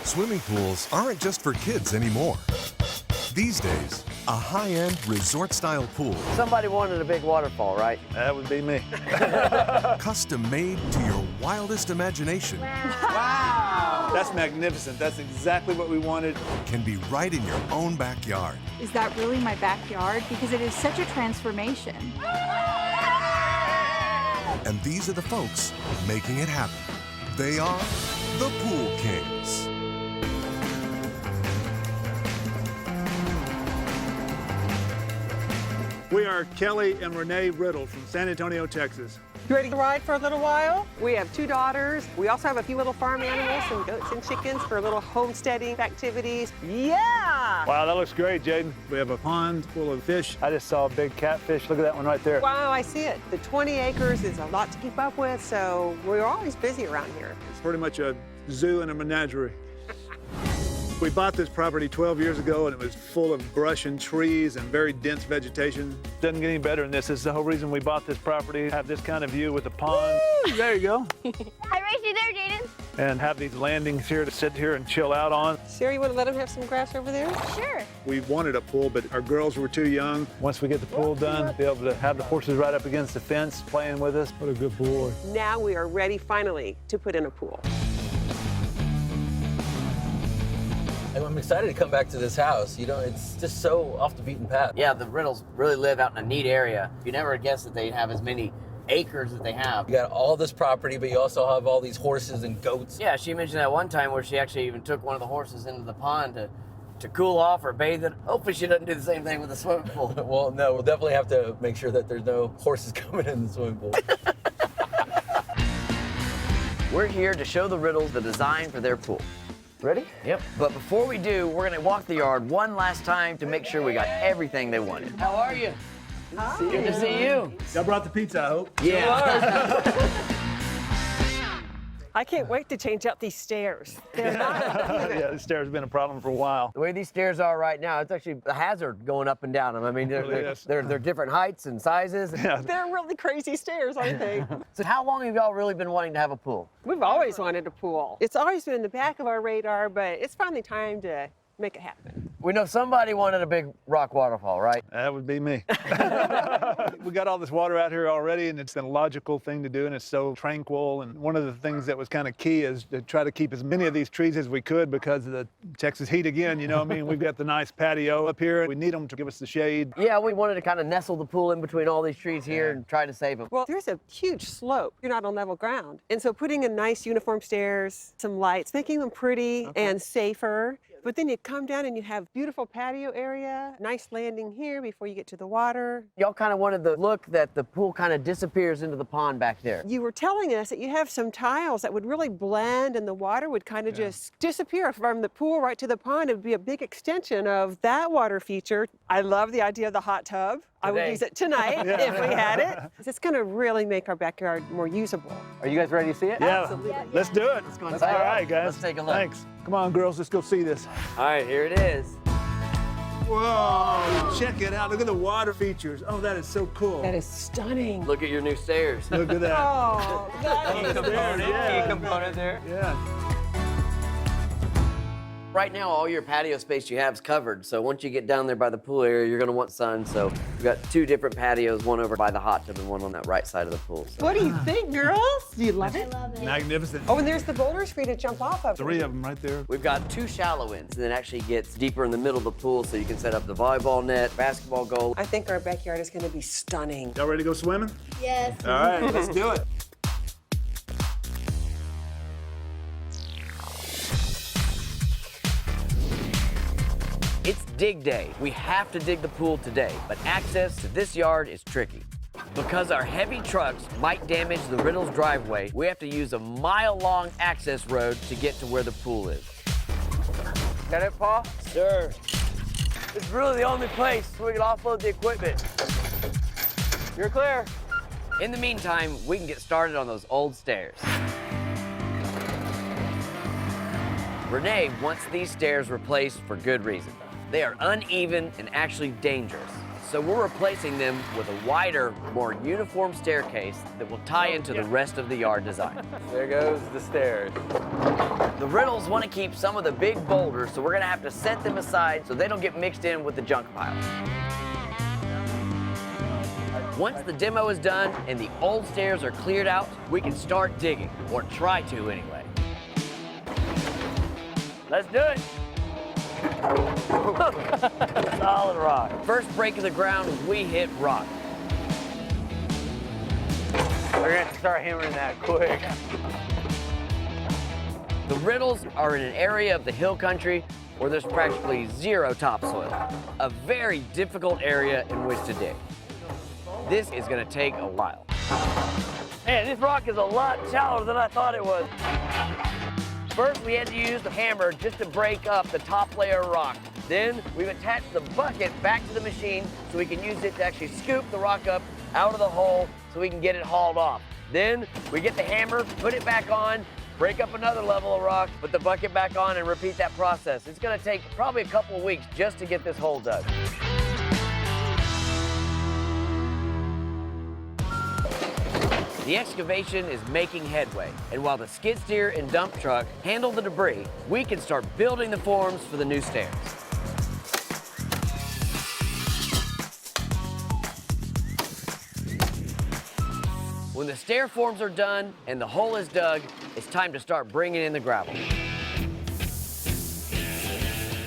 Swimming pools aren't just for kids anymore. These days, a high-end resort-style pool, Somebody wanted a big waterfall, right? That would be me. custom-made to your wildest imagination, Wow! That's magnificent. That's exactly what we wanted. can be right in your own backyard. Is that really my backyard? Because it is such a transformation. And these are the folks making it happen. They are the Pool Kings. We are Kelly and Rene Riddle from San Antonio, Texas. You ready to ride for a little while? We have 2 daughters. We also have a few little farm animals, some goats and chickens for little homesteading activities. Yeah! Wow, that looks great, Jaden. We have a pond full of fish. I just saw a big catfish. Look at that one right there. Wow, I see it. The 20 acres is a lot to keep up with, so we're always busy around here. It's pretty much a zoo and a menagerie. We bought this property 12 years ago, and it was full of brush and trees and very dense vegetation. Doesn't get any better than this. This is the whole reason we bought this property. Have this kind of view with the pond. Woo! There you go. Hi, right you there, Jaden. And have these landings here to sit here and chill out on. Sarah, you want to let them have some grass over there? Sure. We wanted a pool, but our girls were too young. Once we get the pool done, be able to have the horses right up against the fence playing with us. What a good boy. Now we are ready, finally, to put in a pool. I'm excited to come back to this house. You know, it's just so off the beaten path. Yeah, the Riddles really live out in a neat area. You never guess that they'd have as many acres that they have. You got all this property, but you also have all these horses and goats. Yeah, she mentioned that one time where she actually even took one of the horses into the pond to cool off or bathe it. Hopefully she doesn't do the same thing with the swimming pool. Well, no, we'll definitely have to make sure that there's no horses coming in the swimming pool. We're here to show the Riddles the design for their pool. Ready? Yep. But before we do, we're gonna walk the yard one last time to make sure we got everything they wanted. How are you? Good to see you. Y'all brought the pizza, I hope. Yeah. I can't wait to change out these stairs. They're not Yeah, the stairs have been a problem for a while. The way these stairs are right now, it's actually a hazard going up and down them. I mean, they're different heights and sizes. Yeah. They're really crazy stairs, aren't they? So how long have y'all really been wanting to have a pool? We've always wanted a pool. It's always been in the back of our radar, but it's finally time to make it happen. We know somebody wanted a big rock waterfall, right? That would be me. We got all this water out here already, and it's a logical thing to do, and it's so tranquil. And one of the things that was kind of key is to try to keep as many of these trees as we could because of the Texas heat again, you know what I mean? We've got the nice patio up here. We need them to give us the shade. Yeah, we wanted to kind of nestle the pool in between all these trees here and try to save them. Well, there's a huge slope. You're not on level ground. And so putting in nice uniform stairs, some lights, making them pretty and safer. But then you come down and you have beautiful patio area, nice landing here before you get to the water. Y'all kind of wanted the look that the pool kind of disappears into the pond back there. You were telling us that you have some tiles that would really blend and the water would kind of just disappear from the pool right to the pond. It would be a big extension of that water feature. I love the idea of the hot tub. I would use it tonight if we had it. It's going to really make our backyard more usable. Are you guys ready to see it? Yeah, Absolutely. let's do it. go All inside. right, guys. Let's take a look. Thanks. Come on, girls, let's go see this. All right, here it is. Whoa, check it out. Look at the water features. Oh, that is so cool. That is stunning. Look at your new stairs. Look at that. Oh, that is Yeah. component there. Yeah. Right now, all your patio space you have is covered. So once you get down there by the pool area, you're gonna want sun. So we've got 2 different patios, one over by the hot tub and one on that right side of the pool. So. What do you think, girls? Do you love it? Magnificent. Oh, and there's the boulders for you to jump off of. 3 of them right there. We've got 2 shallow ends, and it actually gets deeper in the middle of the pool, so you can set up the volleyball net, basketball goal. I think our backyard is going to be stunning. Y'all ready to go swimming? Yes. All right, let's do it. It's dig day. We have to dig the pool today, but access to this yard is tricky. Because our heavy trucks might damage the Riddles driveway, we have to use a mile-long access road to get to where the pool is. Got it, Paul? Sure. It's really the only place we can offload the equipment. You're clear. In the meantime, we can get started on those old stairs. Rene wants these stairs replaced for good reason. They are uneven and actually dangerous. So we're replacing them with a wider, more uniform staircase that will tie into the rest of the yard design. There goes the stairs. The Riddles want to keep some of the big boulders, so we're gonna have to set them aside so they don't get mixed in with the junk pile. Once the demo is done and the old stairs are cleared out, we can start digging, or try to anyway. Let's do it. Solid rock. First break of the ground, we hit rock. We're gonna have to start hammering that quick. The Riddles are in an area of the hill country where there's practically zero topsoil, a very difficult area in which to dig. This is gonna take a while. Man, this rock is a lot shallower than I thought it was. First, we had to use the hammer just to break up the top layer of rock. Then, we've attached the bucket back to the machine so we can use it to actually scoop the rock up out of the hole so we can get it hauled off. Then, we get the hammer, put it back on, break up another level of rock, put the bucket back on, and repeat that process. It's gonna take probably a couple of weeks just to get this hole dug. The excavation is making headway, and while the skid steer and dump truck handle the debris, we can start building the forms for the new stairs. When the stair forms are done and the hole is dug, it's time to start bringing in the gravel.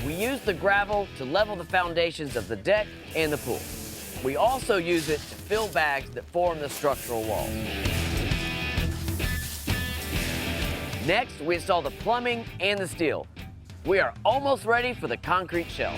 We use the gravel to level the foundations of the deck and the pool. We also use it to fill bags that form the structural wall. Next, we install the plumbing and the steel. We are almost ready for the concrete shell.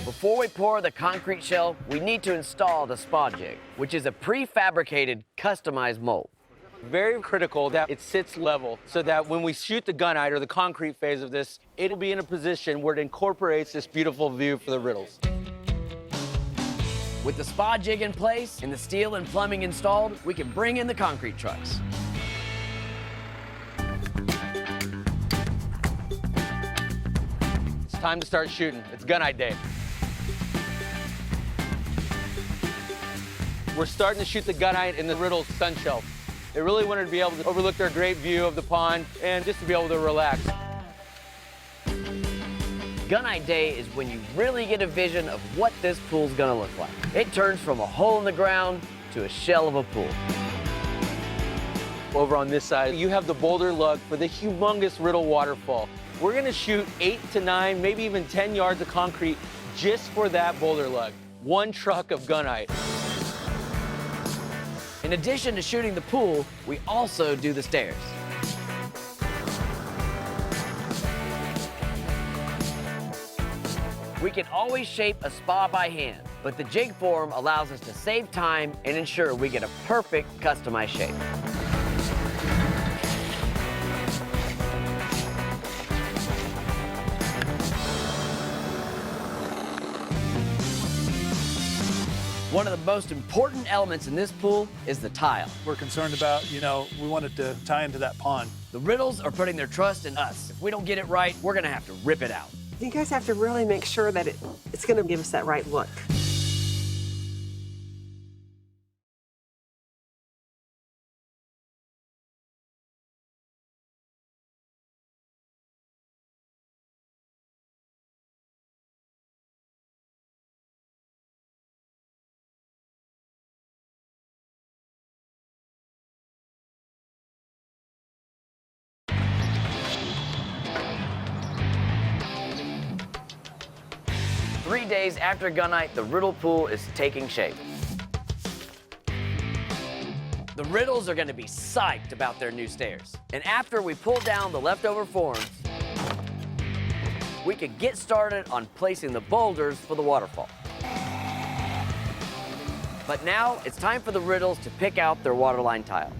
Before we pour the concrete shell, we need to install the spa jig, which is a prefabricated, customized mold. Very critical that it sits level so that when we shoot the gunite or the concrete phase of this, it'll be in a position where it incorporates this beautiful view for the Riddles. With the spa jig in place and the steel and plumbing installed, we can bring in the concrete trucks. It's time to start shooting. It's gunite day. We're starting to shoot the gunite in the Riddles sun shelf. They really wanted to be able to overlook their great view of the pond and just to be able to relax. Gunite day is when you really get a vision of what this pool's gonna look like. It turns from a hole in the ground to a shell of a pool. Over on this side, you have the boulder lug for the humongous Riddle waterfall. We're gonna shoot 8 to 9, maybe even 10 yards of concrete just for that boulder lug. One truck of gunite. In addition to shooting the pool, we also do the stairs. We can always shape a spa by hand, but the jig form allows us to save time and ensure we get a perfect customized shape. One of the most important elements in this pool is the tile. We're concerned about, we want it to tie into that pond. The Riddles are putting their trust in us. If we don't get it right, we're gonna have to rip it out. You guys have to really make sure that it's going to give us that right look. Three days after gunite, the Riddle pool is taking shape. The Riddles are gonna be psyched about their new stairs. And after we pull down the leftover forms, we can get started on placing the boulders for the waterfall. But now it's time for the Riddles to pick out their waterline tile.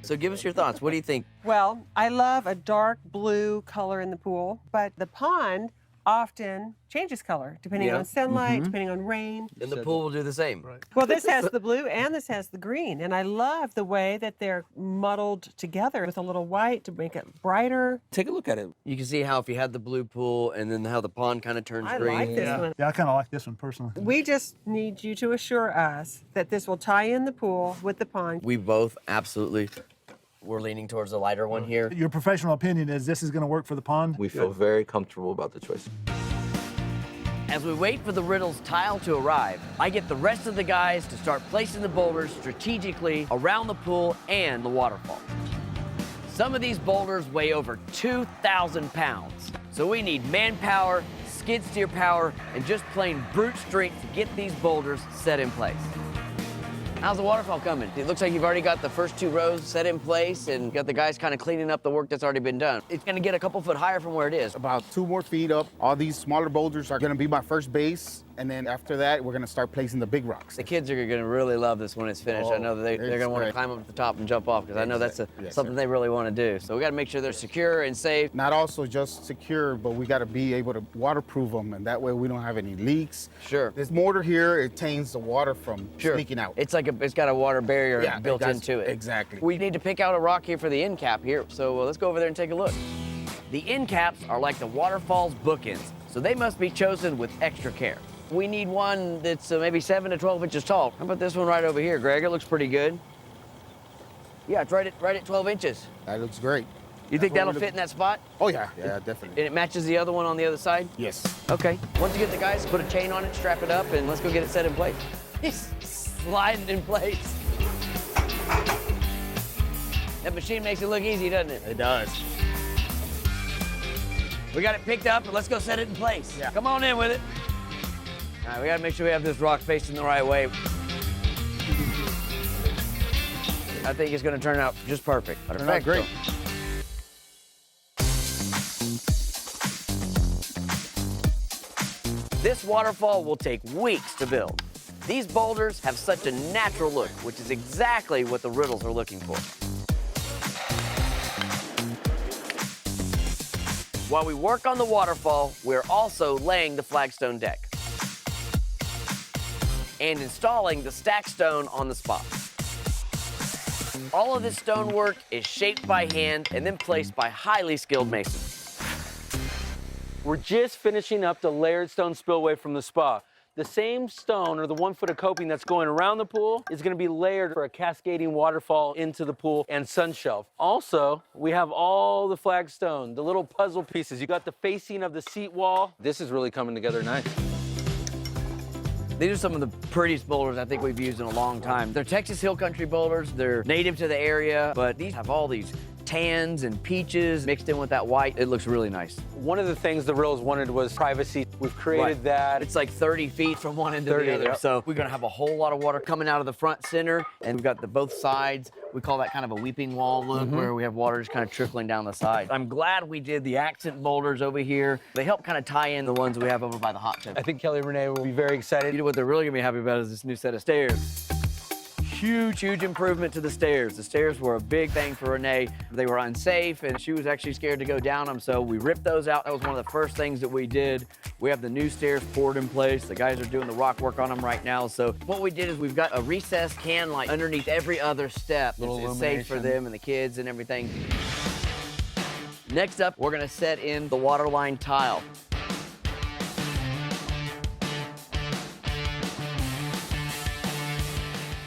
So give us your thoughts. What do you think? Well, I love a dark blue color in the pool, but the pond, often changes color depending Yeah. on sunlight, depending on rain. And the pool will do the same. Well, this has the blue and this has the green, and I love the way that they're muddled together with a little white to make it brighter. Take a look at it. You can see how if you had the blue pool and then how the pond kind of turns I green. like this one. Yeah, I kind of like this one personally. We just need you to assure us that this will tie in the pool with the pond. We both absolutely, we're leaning towards the lighter one here. Your professional opinion is this is going to work for the pond? We feel very comfortable about the choice. As we wait for the Riddles tile to arrive, I get the rest of the guys to start placing the boulders strategically around the pool and the waterfall. Some of these boulders weigh over 2,000 pounds, so we need manpower, skid steer power, and just plain brute strength to get these boulders set in place. How's the waterfall coming? It looks like you've already got the first 2 rows set in place and got the guys kind of cleaning up the work that's already been done. It's gonna get a couple foot higher from where it is. About 2 more feet up. All these smaller boulders are gonna be my first base, and then after that, we're gonna start placing the big rocks. The kids are gonna really love this when it's finished. I know that they're it's gonna want to great. climb up to the top and jump off because I know that's Yes, something sir. they really want to do. So we gotta make sure they're secure and safe. Not also just secure, but we gotta be able to waterproof them, and that way we don't have any leaks. Sure. This mortar here, it taints the water from leaking out. It's like it's got a water barrier Yeah, built that's- into it. exactly. We need to pick out a rock here for the end cap here. So let's go over there and take a look. The end caps are like the waterfall's bookends, so they must be chosen with extra care. We need one that's maybe 7 to 12 inches tall. How about this one right over here, Greg? It looks pretty good. Yeah, it's right at 12 inches. That looks great. You think what that'll we're fit in that spot? Oh yeah, definitely. And it matches the other one on the other side? Yes. Okay. Once you get the guys, put a chain on it, strap it up, and let's go get it set in place. He's sliding in place. That machine makes it look easy, doesn't it? It does. We got it picked up, and let's go set it in place. Yeah. Come on in with it. All right, we gotta make sure we have this rock facing the right way. I think it's gonna turn out just perfect. Turned out great. This waterfall will take weeks to build. These boulders have such a natural look, which is exactly what the Riddles are looking for. While we work on the waterfall, we're also laying the flagstone deck and installing the stacked stone on the spot. All of this stonework is shaped by hand and then placed by highly skilled masons. We're just finishing up the layered stone spillway from the spa. The same stone, or the 1 foot of coping that's going around the pool, is gonna be layered for a cascading waterfall into the pool and sun shelf. Also, we have all the flagstone, the little puzzle pieces. You got the facing of the seat wall. This is really coming together nice. These are some of the prettiest boulders I think we've used in a long time. They're Texas Hill Country boulders. They're native to the area, but these have all these tans and peaches mixed in with that white. It looks really nice. One of the things the Riddles wanted was privacy. We've created that. It's like 30 feet from one end to 30, the other. yep. So we're gonna have a whole lot of water coming out of the front center, and we've got both sides. We call that kind of a weeping wall look, where we have water just kind of trickling down the side. I'm glad we did the accent boulders over here. They help kind of tie in the ones we have over by the hot tub. I think Kelly and Rene will be very excited. You know what they're really gonna be happy about is this new set of stairs. Huge improvement to the stairs. The stairs were a big thing for Rene. They were unsafe, and she was actually scared to go down them, so we ripped those out. That was one of the first things that we did. We have the new stairs poured in place. The guys are doing the rock work on them right now. So what we did is we've got a recessed can light underneath every other step. It's safe for them and the kids and everything. Next up, we're gonna set in the waterline tile.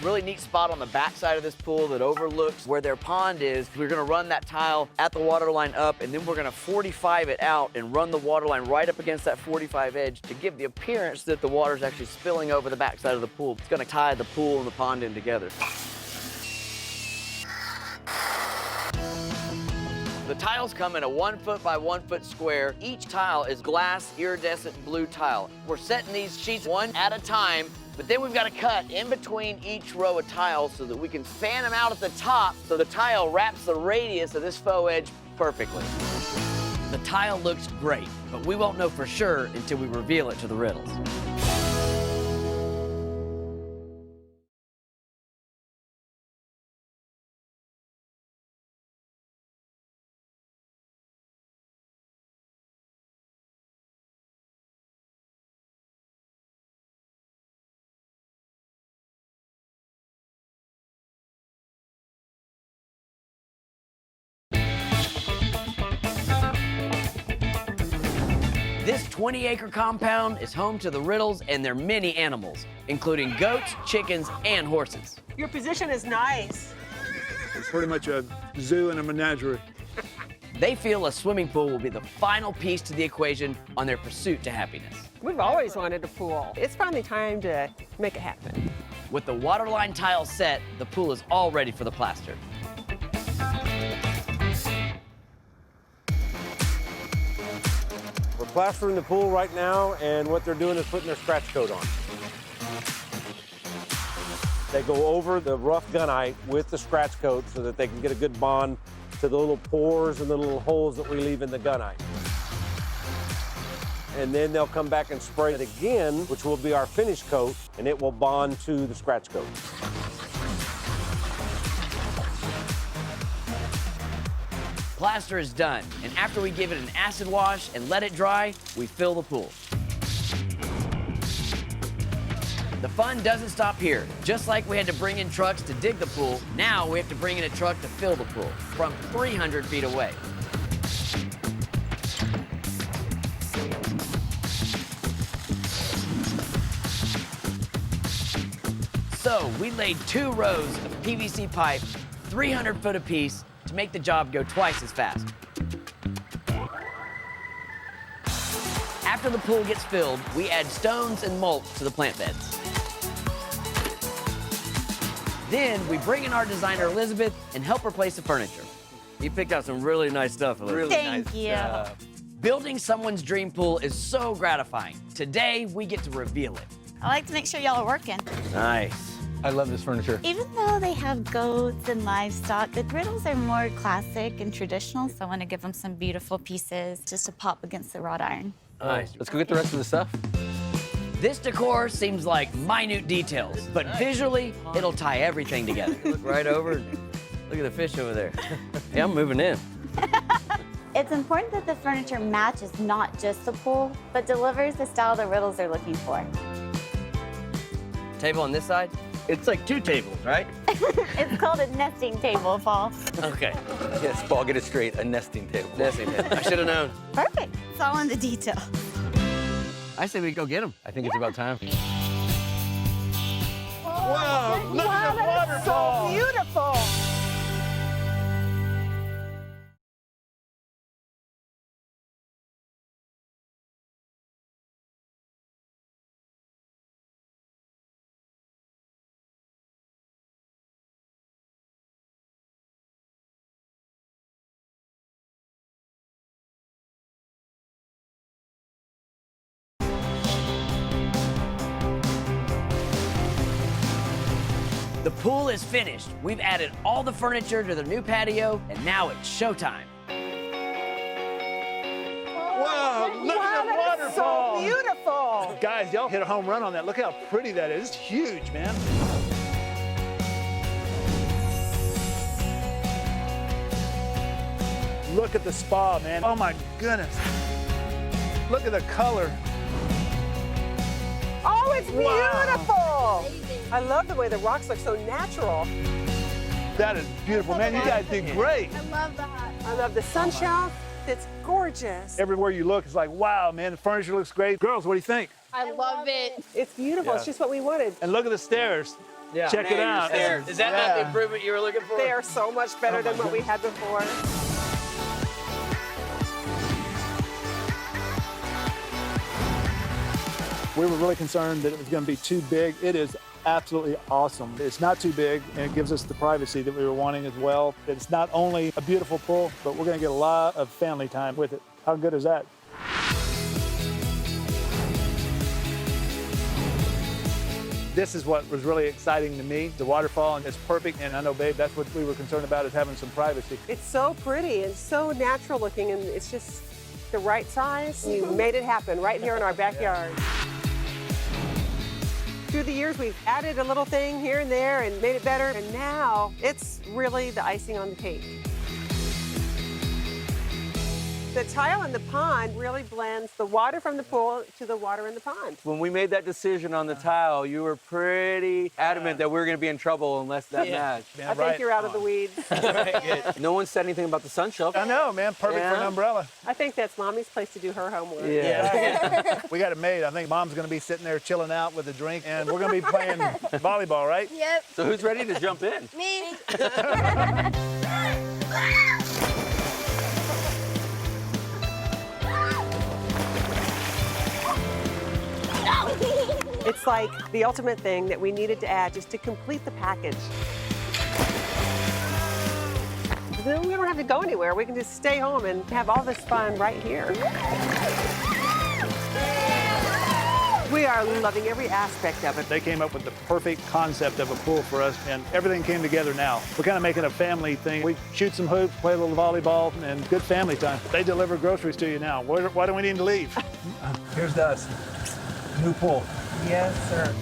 Really neat spot on the back side of this pool that overlooks where their pond is. We're gonna run that tile at the water line up, and then we're gonna 45 it out and run the water line right up against that 45 edge to give the appearance that the water's actually spilling over the back side of the pool. It's gonna tie the pool and the pond in together. The tiles come in a 1 foot by 1 foot square. Each tile is glass iridescent blue tile. We're setting these sheets one at a time, but then we've got to cut in between each row of tiles so that we can fan them out at the top so the tile wraps the radius of this faux edge perfectly. The tile looks great, but we won't know for sure until we reveal it to the Riddles. This 20-acre compound is home to the Riddles and their many animals, including goats, chickens, and horses. Your position is nice. It's pretty much a zoo and a menagerie. They feel a swimming pool will be the final piece to the equation on their pursuit to happiness. We've always wanted a pool. It's finally time to make it happen. With the waterline tile set, the pool is all ready for the plaster. We're plastering the pool right now, and what they're doing is putting their scratch coat on. They go over the rough gunite with the scratch coat so that they can get a good bond to the little pores and the little holes that we leave in the gunite. And then they'll come back and spray it again, which will be our finish coat, and it will bond to the scratch coat. Plaster is done, and after we give it an acid wash and let it dry, we fill the pool. The fun doesn't stop here. Just like we had to bring in trucks to dig the pool, now we have to bring in a truck to fill the pool from 300 feet away. So we laid 2 rows of PVC pipe, 300 foot apiece, to make the job go twice as fast. After the pool gets filled, we add stones and mulch to the plant beds. Then we bring in our designer, Elizabeth, and help her place the furniture. You picked out some really nice stuff, Elizabeth. Thank you. Building someone's dream pool is so gratifying. Today, we get to reveal it. I like to make sure y'all are working. Nice. I love this furniture. Even though they have goats and livestock, the Riddles are more classic and traditional, so I want to give them some beautiful pieces just to pop against the wrought iron. Nice. Let's go get the rest of the stuff. This decor seems like minute details, but visually, it'll tie everything together. Look right over. Look at the fish over there. Hey, I'm moving in. It's important that the furniture matches not just the pool, but delivers the style the Riddles are looking for. Table on this side? It's like 2 tables, right? It's called a nesting table, Paul. Okay. Yes, Paul, get it straight. A nesting table. Nesting table. I should have known. Perfect. It's all in the detail. I say we go get them. I think it's about time. Wow, look at the waterfall. So beautiful. The pool is finished. We've added all the furniture to the new patio, and now it's showtime. Wow, look at the that is waterfall. so beautiful. Guys, y'all hit a home run on that. Look how pretty that is. It's huge, man. Look at the spa, man. Oh my goodness. Look at the color. Oh, it's Wow. beautiful. I love the way the rocks look so natural. That is beautiful, man. You guys did great. I love the sunshine. It's gorgeous. Everywhere you look, it's like, wow, man, the furniture looks great. Girls, what do you think? I love it. It's beautiful. It's just what we wanted. And look at the stairs. Yeah. Check it out. Is that not the improvement you were looking for? They are so much better than what we had before. We were really concerned that it was going to be too big. It is absolutely awesome. It's not too big, and it gives us the privacy that we were wanting as well. It's not only a beautiful pool, but we're going to get a lot of family time with it. How good is that? This is what was really exciting to me. The waterfall, and it's perfect, and I know, babe, that's what we were concerned about, is having some privacy. It's so pretty and so natural looking, and it's just the right size. You made it happen right here in our backyard. Through the years, we've added a little thing here and there and made it better, and now it's really the icing on the cake. The tile in the pond really blends the water from the pool to the water in the pond. When we made that decision on the tile, you were pretty adamant that we were going to be in trouble unless that matched. I think you're out of the weeds. No one said anything about the sun shelf. I know, man. Perfect for an umbrella. I think that's Mommy's place to do her homework. Yeah. We got it made. I think Mom's going to be sitting there chilling out with a drink, and we're going to be playing volleyball, right? Yep. So who's ready to jump in? Me. It's like the ultimate thing that we needed to add just to complete the package. Then we don't have to go anywhere. We can just stay home and have all this fun right here. We are loving every aspect of it. They came up with the perfect concept of a pool for us, and everything came together now. We're kind of making a family thing. We shoot some hoops, play a little volleyball, and good family time. They deliver groceries to you now. Why do we need to leave? Here's us. New pool. Yes, sir.